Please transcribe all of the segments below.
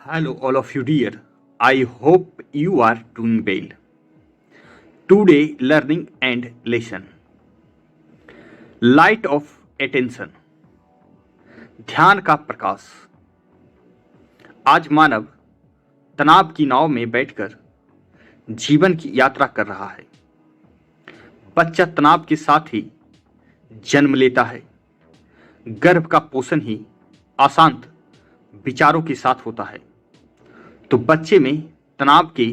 Hello, all of you, dear. I hope you are doing well. Today, learning and lesson. Light of attention. ध्यान का प्रकाश. आज मानव तनाव की नाव में बैठकर जीवन की यात्रा कर रहा है. बच्चा तनाव के साथ ही जन्म लेता है. गर्भ का पोषण ही अशांत विचारों के साथ होता है. तो बच्चे में तनाव के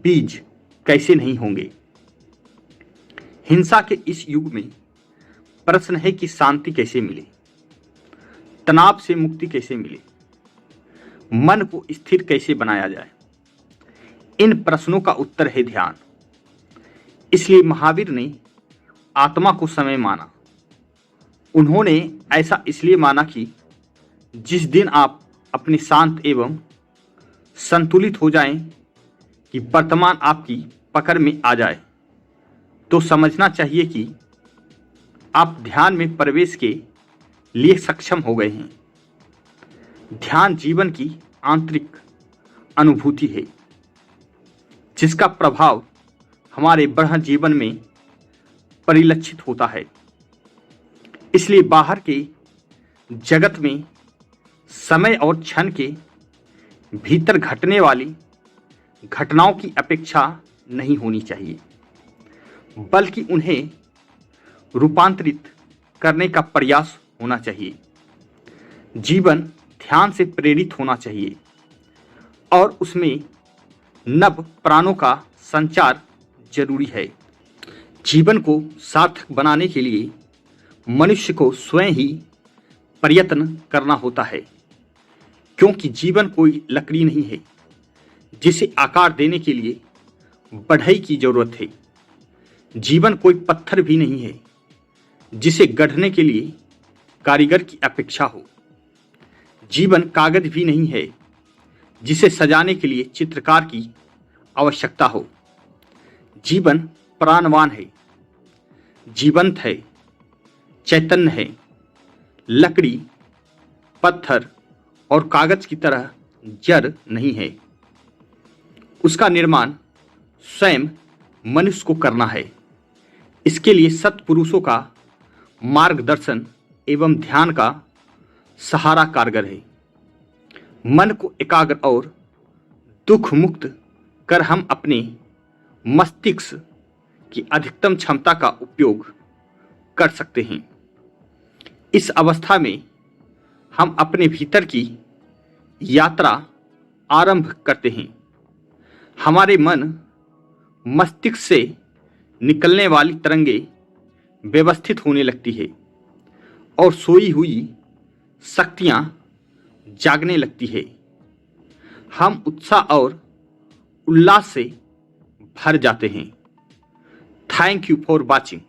बीज कैसे नहीं होंगे. हिंसा के इस युग में प्रश्न है कि शांति कैसे मिले, तनाव से मुक्ति कैसे मिले, मन को स्थिर कैसे बनाया जाए. इन प्रश्नों का उत्तर है ध्यान. इसलिए महावीर ने आत्मा को समय माना. उन्होंने ऐसा इसलिए माना कि जिस दिन आप अपने शांत एवं संतुलित हो जाएं, कि वर्तमान आपकी पकड़ में आ जाए, तो समझना चाहिए कि आप ध्यान में प्रवेश के लिए सक्षम हो गए हैं. ध्यान जीवन की आंतरिक अनुभूति है, जिसका प्रभाव हमारे बढ़ जीवन में परिलक्षित होता है. इसलिए बाहर के जगत में समय और क्षण के भीतर घटने वाली घटनाओं की अपेक्षा नहीं होनी चाहिए, बल्कि उन्हें रूपांतरित करने का प्रयास होना चाहिए. जीवन ध्यान से प्रेरित होना चाहिए और उसमें नव प्राणों का संचार जरूरी है. जीवन को सार्थक बनाने के लिए मनुष्य को स्वयं ही प्रयत्न करना होता है, क्योंकि जीवन कोई लकड़ी नहीं है जिसे आकार देने के लिए बढ़ई की जरूरत है. जीवन कोई पत्थर भी नहीं है जिसे गढ़ने के लिए कारीगर की अपेक्षा हो. जीवन कागज भी नहीं है जिसे सजाने के लिए चित्रकार की आवश्यकता हो. जीवन प्राणवान है, जीवंत है, चैतन्य है. लकड़ी, पत्थर और कागज की तरह जड़ नहीं है. उसका निर्माण स्वयं मनुष्य को करना है. इसके लिए सत्पुरुषों का मार्गदर्शन एवं ध्यान का सहारा कारगर है. मन को एकाग्र और दुख मुक्त कर हम अपने मस्तिष्क की अधिकतम क्षमता का उपयोग कर सकते हैं. इस अवस्था में हम अपने भीतर की यात्रा आरंभ करते हैं. हमारे मन मस्तिष्क से निकलने वाली तरंगें व्यवस्थित होने लगती है और सोई हुई शक्तियां जागने लगती है. हम उत्साह और उल्लास से भर जाते हैं. Thank you for watching.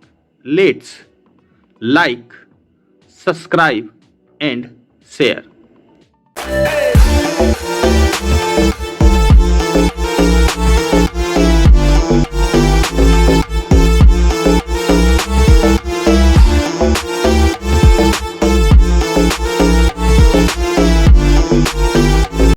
Let's like, subscribe and share.